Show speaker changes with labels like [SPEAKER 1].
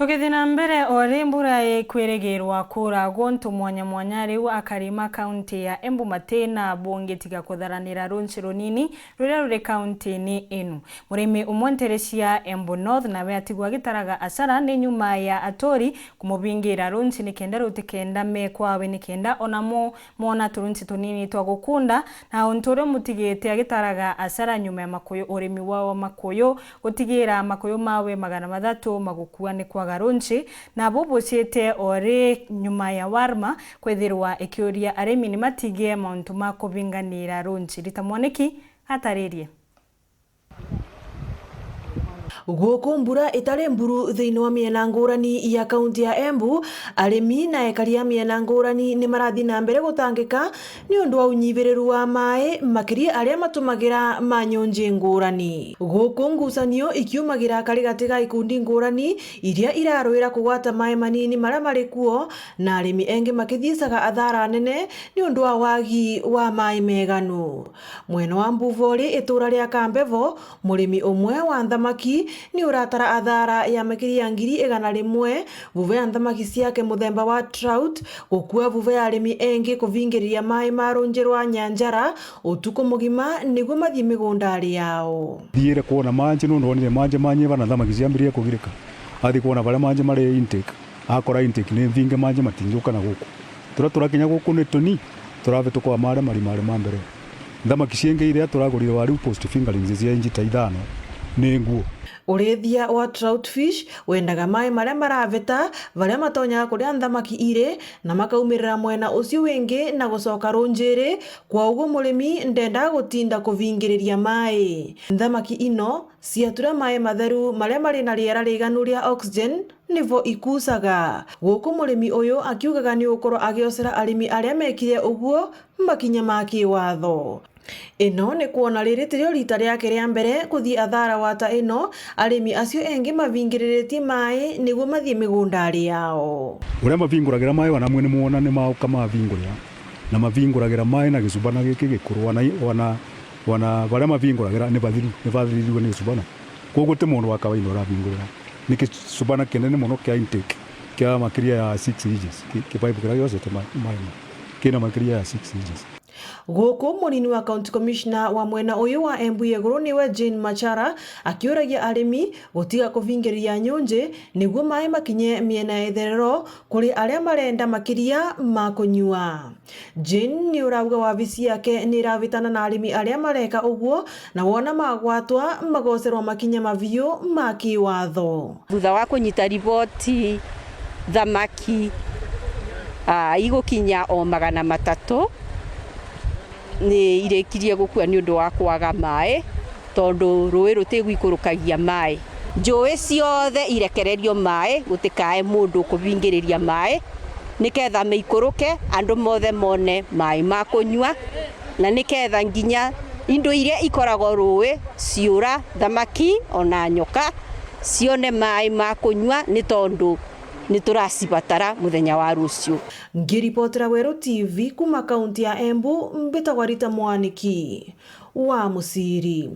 [SPEAKER 1] Tukithina mbere ori mbura ikwiregirwa kura gontu mwanya riu akarima kaunti ya Embu matena bonge tiga kutharanira runchi runini ruria ruri kaunti-ini inu. Murimi umwenterecia Embu North nawe atigwa gitaraga asara ni nyuma ya atori kumubingira runchi nikenda rutikenda mekwawe nikenda onamo mona turunchi tunini twa gukunda na ontore mutigite agitaraga asara nyuma ya makoyo urimi wao makoyo gutigira makoyo mawe 300 magukua ni kwa garunchi na bobo ciete ore nyuma ya warma kwethirwa ikiuria arimi ni matige mauntu ma kubinganira runchi ritamwaniki hataririe
[SPEAKER 2] Guku mbura itari mburu thiini wa miena ngurani ya kaunti ya Embu, arimi na ekaria miena ngurani ni marathi na mbere gutangika ni undu wa unyiviriru wa mai makiria aria matumagira manyonji ngurani. Guku ngucanio ikiumagira kari gatiga ikundi ngurani iria iraruira kugwata mai manini maria mari kuo na arimi engi makithiicaga athara nene ni undu wa wagi wa mai meganu. Mwena wa Mbuvori itura ria Kambevo, murimi umwe wa thamaki ni uratara athara ya makiria 100,000 vuve ya thamaki ciake muthemba wa trout gukua vuve ya arimi engi kuvingiriria mai ma runji rwa Nyanjara utuku mugima niguo mathie migundari yao.
[SPEAKER 3] Thiire kuona manje no ndonire manje manye bana thamaki ciambirie kugirika athi kuona bare manje mari intake akora intake ni thinge manje matinjuka na guku turakinya guku ni tuni turave tukwa mare ma mbere thamaki cienge iria turagurire wari post fingerlings cia inji ta 5 ni nguo.
[SPEAKER 2] Urithia wa trout fish wendaga mai maria maraveta varia matonya kuria thamaki ire na makaumirira mwena ucio wingi na gucoka runjiri kwa uguo murimi ndenda gutinda kuvingiriria mai. Thamaki ino ciatura mai matheru maria mari na riera riganu ria oxygen nivo ikusaga. Guku murimi uyu akiugaga ni ukorwo agiocera arimi aria mekire uguo makinya ma kiwatho. Ino ni kuona riri tirio rita riake ria mbere kuthii athara wata ino arimi acio engi mavingiriritie mai niguo mathie migundari yao.
[SPEAKER 3] Uria mavinguragira mai wana mwe ni muona ni mauka mavingurira na mavinguragira mai na gicubana giki gikuru wana varia mavinguragira ni vathiriwe ni gicubana koguo ti mundu wa kawaida uravingurira ni gicubana kinene muno kia intake kia makiria ya 6 inches kipaipu kiria giocete mai kina makiria ya 6 inches.
[SPEAKER 2] Guku munini wa county commissioner wa mwena uyu wa Embu Iguru niwe Jane Machara akiuragia arimi gutiga kuvingiriria nyunji niguo mai makinye miena etherero kuri aria marenda makiria ma kunyua. Jane ni urauga wabici yake ni ravitana na arimi aria mareka uguo na wona magwatwa magocerwa makinya maviu ma kiwatho.
[SPEAKER 4] Thutha wa kunyita riboti thamaki igukinya o 300 ni irekirie gukua ni undu wa kwaga mai tondu rui rutigwikurukagia mai. Njui ciothe irekererio mai gutikae mundu kuvingiriria mai niketha meikuruke andu mothe mone mai ma kunyua na niketha nginya indo iria ikoragwo rui ciura thamaki ona nyoka cione mai ma kunyua ni tondu ni turacibatara muthenya wa rucio.
[SPEAKER 2] Ngiripotera Weru TV kuma kaunti ya Embu, mbitagwa Rita Mwaniki wa Musiri.